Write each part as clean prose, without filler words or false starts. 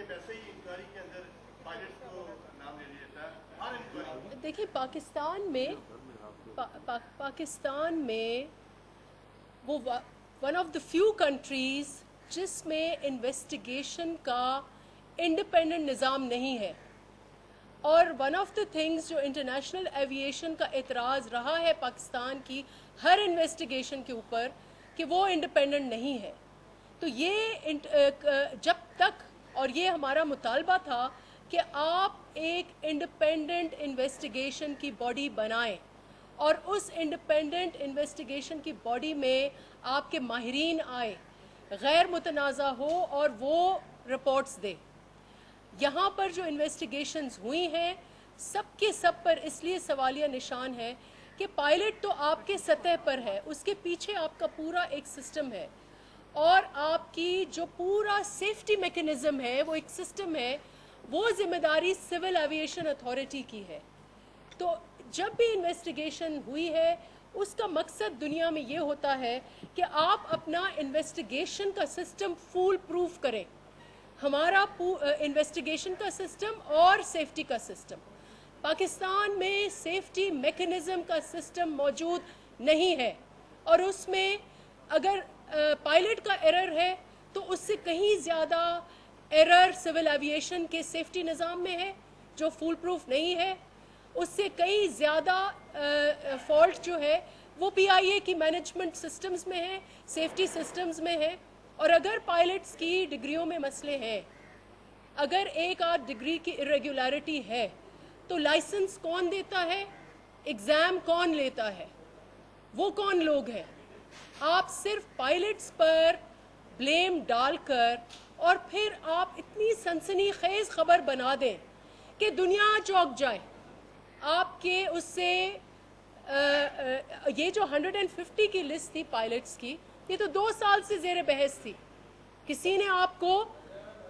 वैसे ही इंक्वायरी के अंदर पायलट्स को नाम ले लिया था हर इंक्वायरी। देखिए पाकिस्तान में वो one of the few countries जिसमें इन्वेस्टिगेशन का इंडिपेंडेंट निज़ाम नहीं है, और वन ऑफ द थिंग्स जो इंटरनेशनल एविएशन का एतराज़ रहा है पाकिस्तान की हर इन्वेस्टिगेशन के ऊपर कि वो इंडिपेंडेंट नहीं है। तो ये जब तक, और ये हमारा मुतालबा था कि आप एक इंडिपेंडेंट इन्वेस्टिगेशन की बॉडी बनाएं और उस इंडिपेंडेंट इन्वेस्टिगेशन की बॉडी में आपके माहिरीन आए, गैर मुतनाज़ा हो और वो रिपोर्ट्स दे। यहाँ पर जो इन्वेस्टिगेशंस हुई हैं सब के सब पर इसलिए सवालिया निशान है कि पायलट तो आपके सतह पर है, उसके पीछे आपका पूरा एक सिस्टम है, और आपकी जो पूरा सेफ्टी मैकेनिज्म है वो एक सिस्टम है, वो जिम्मेदारी सिविल एविएशन अथॉरिटी की है। तो जब भी इन्वेस्टिगेशन हुई है उसका मकसद दुनिया में ये होता है कि आप अपना इन्वेस्टिगेशन का सिस्टम फूल प्रूफ करें, हमारा इन्वेस्टिगेशन का सिस्टम और सेफ्टी का सिस्टम। पाकिस्तान में सेफ्टी मैकेनिज्म का सिस्टम मौजूद नहीं है, और उसमें अगर पायलट का एरर है तो उससे कहीं ज़्यादा एरर सिविल एविएशन के सेफ्टी निज़ाम में है जो फूल प्रूफ नहीं है। उससे कहीं ज़्यादा फॉल्ट जो है वो PIA की मैनेजमेंट सिस्टम्स में है, सेफ्टी सिस्टम्स में है। और अगर पायलट्स की डिग्रियों में मसले हैं, अगर एक आध डिग्री की इरेगुलरिटी है तो लाइसेंस कौन देता है, एग्ज़ाम कौन लेता है, वो कौन लोग हैं? आप सिर्फ पायलट्स पर ब्लेम डालकर और फिर आप इतनी सनसनीखेज खबर बना दें कि दुनिया चौंक जाए। आपके उससे ये जो 150 की लिस्ट थी पायलट्स की, ये तो 2 साल से ज़ेर बहस थी। किसी ने आपको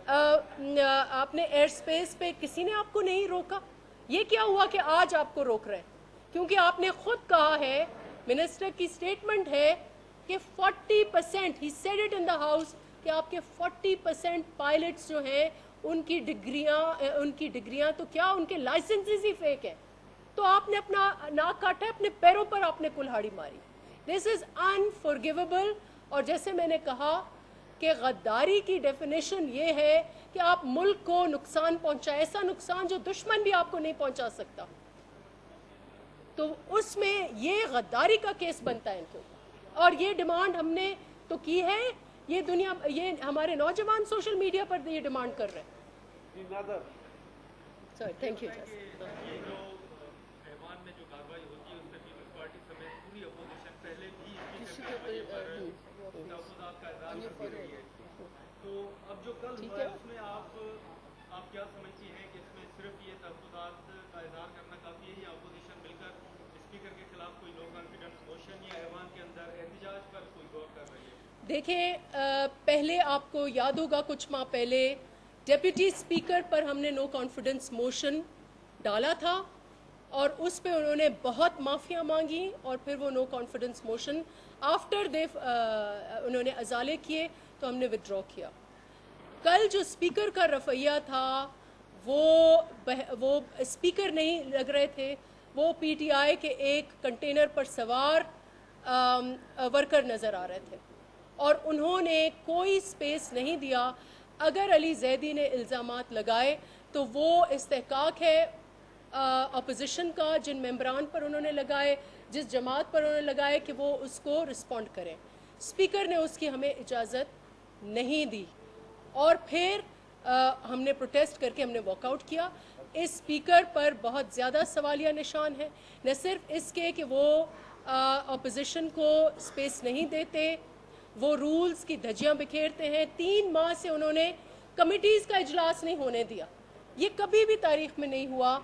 आपने एयर स्पेस पे किसी ने आपको नहीं रोका। ये क्या हुआ कि आज आपको रोक रहे हैं? क्योंकि आपने खुद कहा है, मिनिस्टर की स्टेटमेंट है कि 40%, he said it in the house, कि आपके 40% पायलट्स जो हैं उनकी डिग्रियां तो क्या उनके लाइसेंसेस ही फेक हैं। तो आपने अपना नाक काटा, अपने पैरों पर आपने कुल्हाड़ी मारी। This is unforgivable. और जैसे मैंने कहा कि गद्दारी की डेफिनेशन ये है कि आप मुल्क को नुकसान पहुंचाए, ऐसा नुकसान जो दुश्मन भी आपको नहीं पहुंचा सकता, तो उसमें ये गद्दारी का केस बनता है इनको। और ये डिमांड हमने तो की है, ये हमारे नौजवान सोशल मीडिया पर ये डिमांड कर रहे हैं। Sorry, thank you. तो अब जो कल हुआ है उसमें आप क्या समझती हैं कि इसमें सिर्फ ये तहफ़्फ़ुज़ात का इज़हार करना काफ़ी है, या अपोजिशन मिलकर स्पीकर के खिलाफ कोई नो कॉन्फिडेंस मोशन या ऐवान के अंदर एहतजाज पर कोई गौर कर रही है? देखिए, पहले आपको याद होगा कुछ माह पहले डेप्यूटी स्पीकर पर हमने नो कॉन्फिडेंस मोशन डाला था, और उस पे उन्होंने बहुत माफ़ियाँ मांगी, और फिर वो नो कॉन्फिडेंस मोशन आफ्टर उन्होंने अजाले किए तो हमने विथड्रॉ किया। कल जो स्पीकर का रवैया था वो स्पीकर नहीं लग रहे थे, वो PTI के एक कंटेनर पर सवार वर्कर नज़र आ रहे थे, और उन्होंने कोई स्पेस नहीं दिया। अगर अली जैदी ने इल्ज़ामात लगाए तो वो इस्तेहकाक है अपोजिशन का, जिन मेंबरान पर उन्होंने लगाए, जिस जमात पर उन्होंने लगाए, कि वो उसको रिस्पॉन्ड करें। स्पीकर ने उसकी हमें इजाज़त नहीं दी, और फिर हमने प्रोटेस्ट करके हमने वॉकआउट किया। इस स्पीकर पर बहुत ज़्यादा सवालिया निशान है, न सिर्फ इसके कि वो अपोजिशन को स्पेस नहीं देते, वो रूल्स की धज्जियाँ बिखेरते हैं। 3 माह से उन्होंने कमिटीज़ का इजलास नहीं होने दिया। ये कभी भी तारीख में नहीं हुआ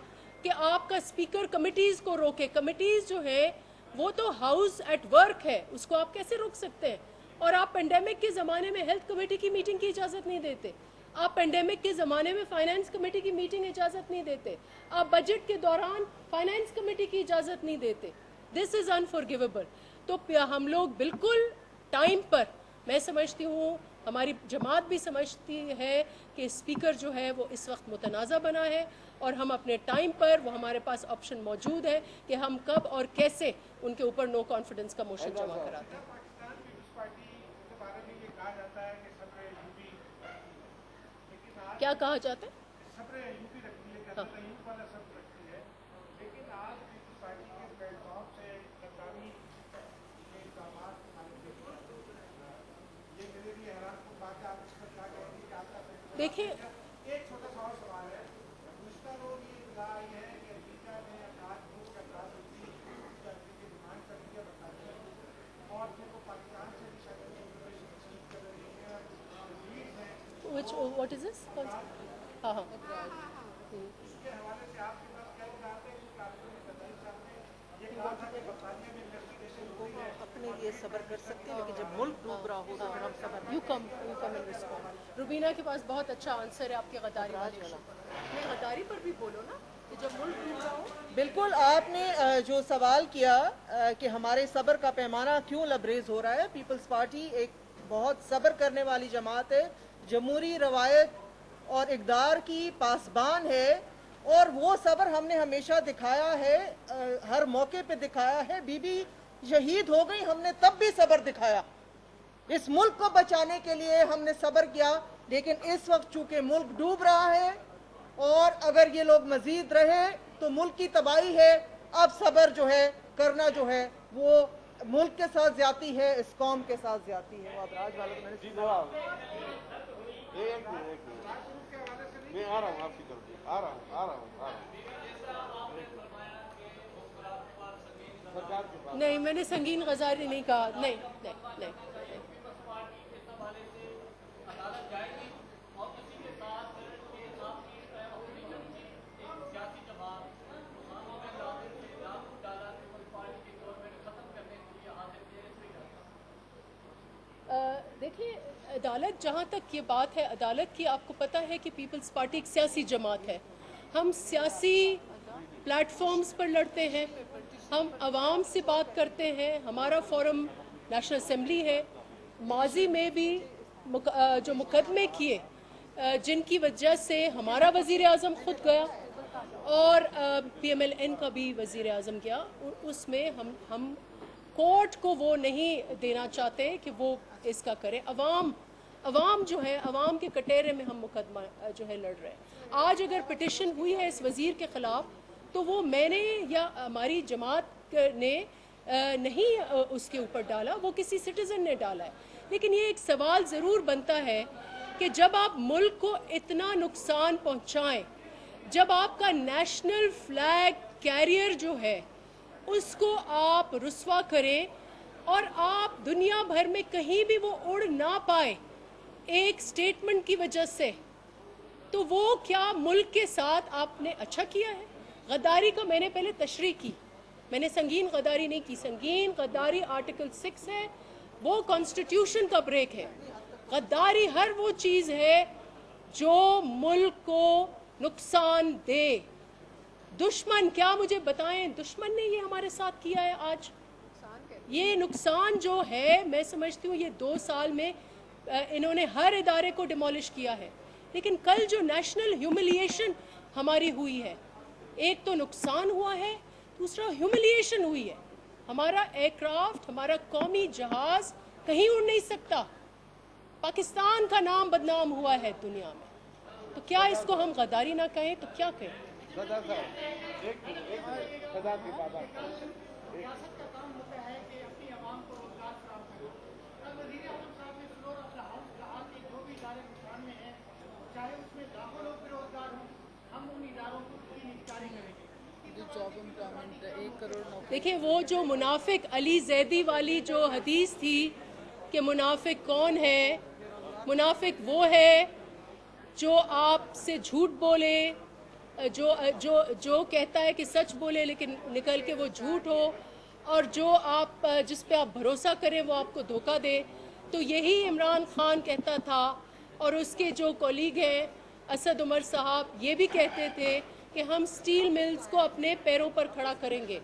कि आपका स्पीकर कमिटीज़ को रोके। कमिटीज़ जो है वो तो हाउस एट वर्क है, उसको आप कैसे रोक सकते हैं? और आप पेंडेमिक के ज़माने में हेल्थ कमेटी की मीटिंग की इजाज़त नहीं देते, आप पेंडेमिक के ज़माने में फाइनेंस कमेटी की मीटिंग इजाज़त नहीं देते, आप बजट के दौरान फाइनेंस कमेटी की इजाज़त नहीं देते। This is unforgivable. तो हम लोग बिल्कुल टाइम पर, मैं समझती हूँ हमारी जमात भी समझती है कि स्पीकर जो है वो इस वक्त मुतनाज़ा बना है और हम अपने टाइम पर, वो हमारे पास ऑप्शन मौजूद है कि हम कब और कैसे उनके ऊपर नो कॉन्फिडेंस का मोशन जमा कराते हैं। पाकिस्तान पीपल्स पार्टी के बारे में ये कहा जाता है कि सब्र यूपी, लेकिन आज क्या कहा जाता है? सब्र यूपी रखती है, कहते हैं यूपी वाला सब्र रखती है, लेकिन आज पीपल्स पार्टी के प्लेटफॉर्म से सरकारी के इल्जाम ये मेरे लिए हैरान को बात है। आप इस पर क्या कहेंगे कि आपका देखिए, एक छोटा सा और सवाल है। दूसरा लोग ये इतला आई है कि अमेरिका ने अकाश के अकाश की डिमांड कर दी है बताइए, और फिर वो पाकिस्तान से भी शायद इंफॉर्मेशन कर रही है, लीड है। which what is this? हाँ हाँ। इसके हवाले से आपके पास क्या बात है? इस कार्यक्रम में गद्दारी साहब ने ये कहा था कि बरतानिया में इन्वेस्टिगेशन हुई है, अपने लिए सब्र कर सकते हैं, लेकिन जब मुल्क डूब रहा हो तो फिर हम सब्र you come and respond. Rubina के पास बहुत अच्छा आंसर है आपके गद्दारी वाले वाला। नहीं, गद्दारी पर भी बोलो ना कि जब मुल्क डूब रहा हो। बिल्कुल, आपने जो सवाल किया कि हमारे सब्र का पैमाना क्यों लबरेज हो रहा है, पीपल्स पार्टी एक बहुत सब्र करने वाली जमात है, जमहूरी रवायत और इक़दार की पासबान है, और वो सब्र हमने हमेशा दिखाया है, हर मौके पे दिखाया है। बीबी शहीद हो गई, हमने तब भी सब्र दिखाया, इस मुल्क को बचाने के लिए हमने सब्र किया। लेकिन इस वक्त चूंकि मुल्क डूब रहा है और अगर ये लोग मजीद रहे तो मुल्क की तबाही है, अब सब्र जो है करना जो है वो मुल्क के साथ ज्यादती है, इस कौम के साथ ज्यादती है। वो अब राज वालों को मैंने मैं आ रहा हूँ आपकी तरफ, आ रहा हूँ। सरकार के पास नहीं, मैंने संगीन गजारी नहीं कहा। नहीं नहीं नहीं, देखिए, अदालत, जहाँ तक ये बात है अदालत की, आपको पता है कि पीपल्स पार्टी एक सियासी जमात है। हम सियासी प्लेटफॉर्म्स पर लड़ते हैं, हम आवाम से बात करते हैं, हमारा फोरम नेशनल असम्बली है। माजी में भी जो मुकदमे किए, जिनकी वजह से हमारा वज़ीर आज़म खुद गया और PMLN का भी वज़ीर आज़म गया, उसमें हम कोर्ट को वो नहीं देना चाहते कि वो इसका करे। अवाम जो है, अवाम के कटेरे में हम मुकदमा जो है लड़ रहे हैं। आज अगर पिटिशन हुई है इस वज़ीर के ख़िलाफ़, तो वो मैंने या हमारी जमात ने नहीं उसके ऊपर डाला, वो किसी सिटीज़न ने डाला है। लेकिन ये एक सवाल ज़रूर बनता है कि जब आप मुल्क को इतना नुकसान पहुँचाएँ, जब आपका नेशनल फ्लैग कैरियर जो है उसको आप रुस्वा करें और आप दुनिया भर में कहीं भी वो उड़ ना पाए एक स्टेटमेंट की वजह से, तो वो क्या मुल्क के साथ आपने अच्छा किया है? गद्दारी का मैंने पहले तशरीह की, मैंने संगीन गद्दारी नहीं की। संगीन गद्दारी आर्टिकल 6 है, वो कॉन्स्टिट्यूशन का ब्रेक है। गद्दारी हर वो चीज़ है जो मुल्क को नुकसान दे। दुश्मन क्या, मुझे बताएं, दुश्मन ने ये हमारे साथ किया है। आज ये नुकसान जो है, मैं समझती हूँ ये 2 साल में इन्होंने हर इदारे को डिमोलिश किया है। लेकिन कल जो नेशनल ह्यूमिलिएशन हमारी हुई है, एक तो नुकसान हुआ है, दूसरा ह्यूमिलिएशन हुई है। हमारा एयरक्राफ्ट, हमारा कौमी जहाज कहीं उड़ नहीं सकता। पाकिस्तान का नाम बदनाम हुआ है दुनिया में, तो क्या इसको हम गद्दारी ना कहें तो क्या कहें? गद्दार साहब, एक मिनट, गद्दार की बात सियासत का काम होता है कि अपनी आवाम को रोजगार फराहम करें। कल वज़ीर आज़म साहब ने फ्लोर ऑफ द हाउस कहा कि जो भी इदारे नुकसान में हैं, चाहे उसमें लाखों लोग बेरोजगार हों, हम उन इदारों की निगरानी करेंगे। देखिए, वो जो मुनाफिक अली जैदी वाली जो हदीस थी कि मुनाफिक कौन है, मुनाफिक वो है जो आपसे झूठ बोले, जो कहता है कि सच बोले लेकिन निकल के वो झूठ हो, और जो आप जिस पे आप भरोसा करें वो आपको धोखा दे। तो यही इमरान खान कहता था, और उसके जो कोलीग हैं असद उमर साहब, ये भी कहते थे कि हम स्टील मिल्स को अपने पैरों पर खड़ा करेंगे।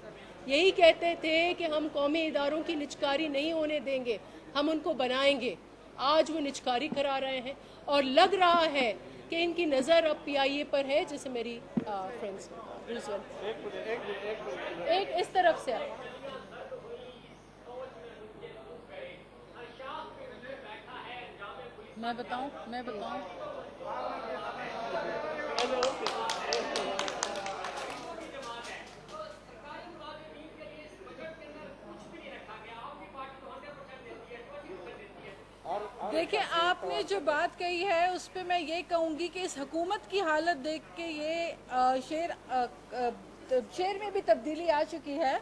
यही कहते थे कि हम कौमी इदारों की निजकारी नहीं होने देंगे, हम उनको बनाएंगे। आज वो निचकारी करा रहे हैं और लग रहा है कि इनकी नज़र अब PIA पर है, जैसे मेरी फ्रेंड्स एक इस तरफ से मैं बताऊं देखिए, आपने जो बात कही है उस पे मैं ये कहूँगी कि इस हुकूमत की हालत देख के ये शेर में भी तब्दीली आ चुकी है।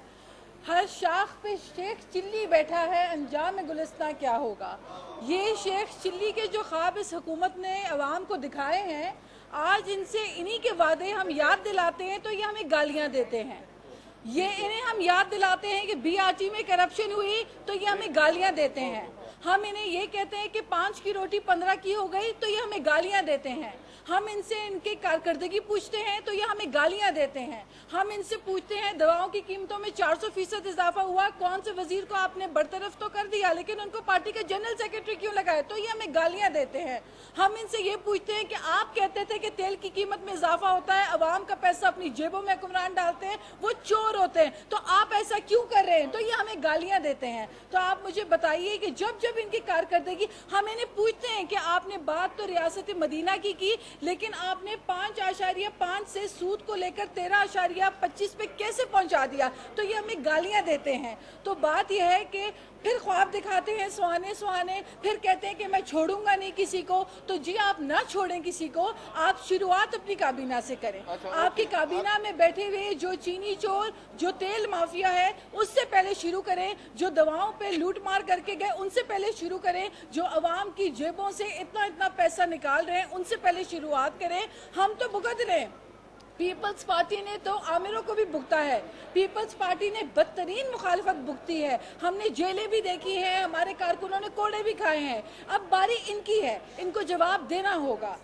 हर शाख पे शेख चिल्ली बैठा है, अंजाम गुलिस्तां क्या होगा। ये शेख चिल्ली के जो ख्वाब इस हुकूमत ने अवाम को दिखाए हैं, आज इनसे इन्हीं के वादे हम याद दिलाते हैं तो ये हमें गालियां देते हैं। ये इन्हें हम याद दिलाते हैं कि BRT में करप्शन हुई तो ये हमें गालियां देते हैं। हम इन्हें ये कहते हैं कि 5 की रोटी 15 की हो गई तो ये हमें गालियां देते हैं। हम इनसे इनके कारकर्दगी पूछते हैं तो ये हमें गालियां देते हैं। हम इनसे पूछते हैं दवाओं की कीमतों में 400% इजाफा हुआ, कौन से वजीर को आपने बरतरफ तो कर दिया लेकिन उनको पार्टी के जनरल सेक्रेटरी क्यों लगाए, तो ये हमें गालियां देते हैं। हम इनसे ये पूछते हैं कि आप कहते थे कि तेल की कीमत में इजाफा होता है, अवाम का पैसा अपनी जेबों में हुक्मरान डालते हैं, वो चोर होते हैं, तो आप ऐसा क्यों कर रहे हैं, तो ये हमें गालियां देते हैं। तो आप मुझे बताइए कि जब जब इनकी कारकर्दगी, हम इन्हें पूछते हैं कि आपने बात तो रियासत मदीना की लेकिन आपने 5.5 से सूद को लेकर 13.25 पे कैसे पहुंचा दिया, तो ये हमें गालियां देते हैं। तो बात यह है कि फिर ख्वाब दिखाते हैं सुहाने, फिर कहते हैं कि मैं छोड़ूंगा नहीं किसी को। तो जी आप ना छोड़ें किसी को, आप शुरुआत अपनी काबीना से करें। आपकी काबीना में बैठे हुए जो चीनी चोर, जो तेल माफिया है, उससे पहले शुरू करें। जो दवाओं पे लूट मार करके गए उनसे पहले शुरू करें। जो अवाम की जेबों से इतना पैसा निकाल रहे हैं उनसे पहले शुरुआत करें। हम तो भुगत रहे हैं, पीपल्स पार्टी ने तो आमिरों को भी भुगता है, पीपल्स पार्टी ने बदतरीन मुखालिफत भुगती है। हमने जेलें भी देखी हैं, हमारे कारकुनों ने कोड़े भी खाए हैं। अब बारी इनकी है, इनको जवाब देना होगा।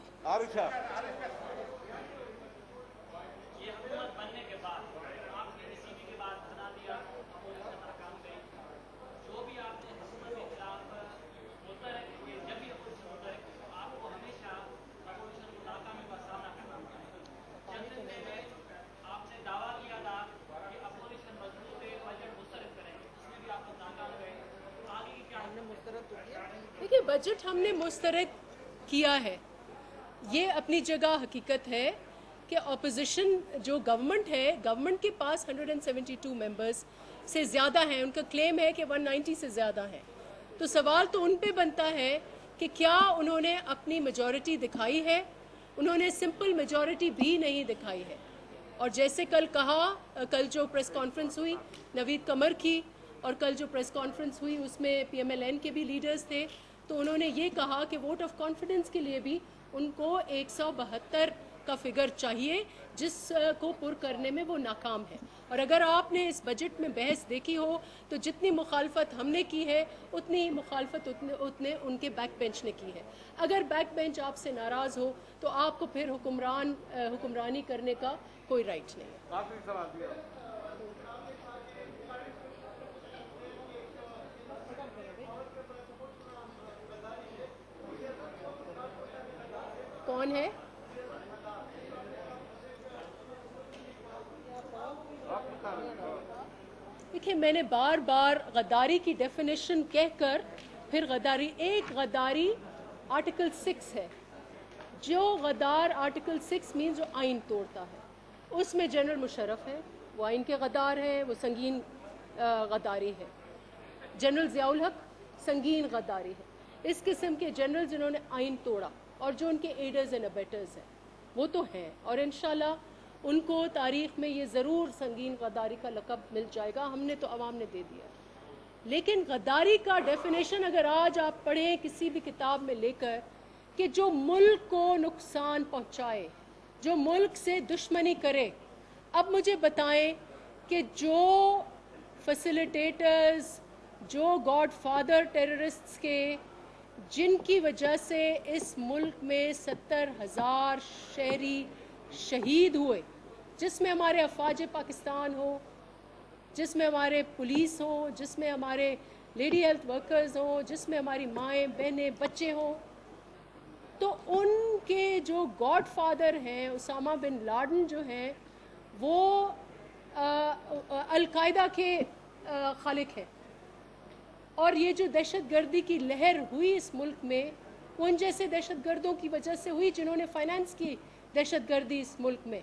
देखिए, बजट हमने मुस्तरद किया है, ये अपनी जगह हकीकत है कि अपोजिशन जो गवर्नमेंट है, गवर्नमेंट के पास 172 मेंबर्स से ज़्यादा हैं, उनका क्लेम है कि 190 से ज़्यादा हैं। तो सवाल तो उन पे बनता है कि क्या उन्होंने अपनी मेजॉरिटी दिखाई है। उन्होंने सिंपल मेजॉरिटी भी नहीं दिखाई है। और जैसे कल जो प्रेस कॉन्फ्रेंस हुई नवीद कमर की, और कल जो प्रेस कॉन्फ्रेंस हुई उसमें PMLN के भी लीडर्स थे, तो उन्होंने ये कहा कि वोट ऑफ कॉन्फिडेंस के लिए भी उनको 172 का फिगर चाहिए, जिसको पुर करने में वो नाकाम है। और अगर आपने इस बजट में बहस देखी हो तो जितनी मुखालफत हमने की है उतनी मुखालफत उतने उनके बैक बेंच ने की है। अगर बैक बेंच आपसे नाराज़ हो तो आपको फिर हुक्मरानी करने का कोई राइट नहीं है। कौन है? देखिए, मैंने बार बार गद्दारी की डेफिनेशन कहकर फिर गद्दारी आर्टिकल 6 है। जो गद्दार आर्टिकल 6 मीन जो आइन तोड़ता है, उसमें जनरल मुशर्रफ है, वो आइन के गद्दार हैं, वो संगीन गद्दारी है। जनरल ज़ियाउल हक संगीन गद्दारी है। इस किस्म के जनरल जिन्होंने आइन तोड़ा और जो उनके एडर्स एंड अबेटर्स हैं वो तो हैं, और इंशाल्लाह उनको तारीख़ में ये ज़रूर संगीन गद्दारी का लक़ब मिल जाएगा। हमने तो अवाम ने दे दिया। लेकिन गद्दारी का डेफिनेशन अगर आज आप पढ़ें किसी भी किताब में लेकर, कि जो मुल्क को नुकसान पहुँचाए, जो मुल्क से दुश्मनी करे। अब मुझे बताएं कि जो फैसिलिटेटर्स, जो गॉडफादर टेररिस्ट्स के, जिनकी वजह से इस मुल्क में 70,000 शहरी शहीद हुए, जिसमें हमारे अफवाज पाकिस्तान हो, जिसमें हमारे पुलिस हो, जिसमें हमारे लेडी हेल्थ वर्कर्स हों, जिसमें हमारी माएँ बहनें बच्चे हों, तो उनके जो गॉड फादर हैं उसामा बिन लादेन जो हैं वो अलकायदा के खालिक हैं। और ये जो दहशतगर्दी की लहर हुई इस मुल्क में, उन जैसे दहशतगर्दों की वजह से हुई जिन्होंने फाइनेंस की दहशतगर्दी इस मुल्क में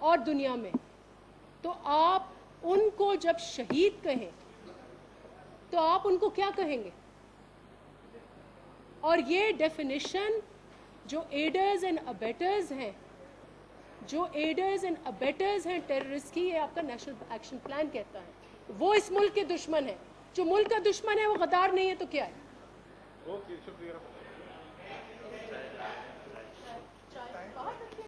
और दुनिया में। तो आप उनको जब शहीद कहें तो आप उनको क्या कहेंगे? और ये डेफिनेशन जो एडर्स एंड अबेटर्स हैं, जो एडर्स एंड अबेटर्स हैं टेररिस्ट की, ये आपका नेशनल एक्शन प्लान कहता है। वो इस मुल्क के दुश्मन है। जो मुल्क का दुश्मन है वो गद्दार नहीं है तो क्या है? ओके, शुक्रिया।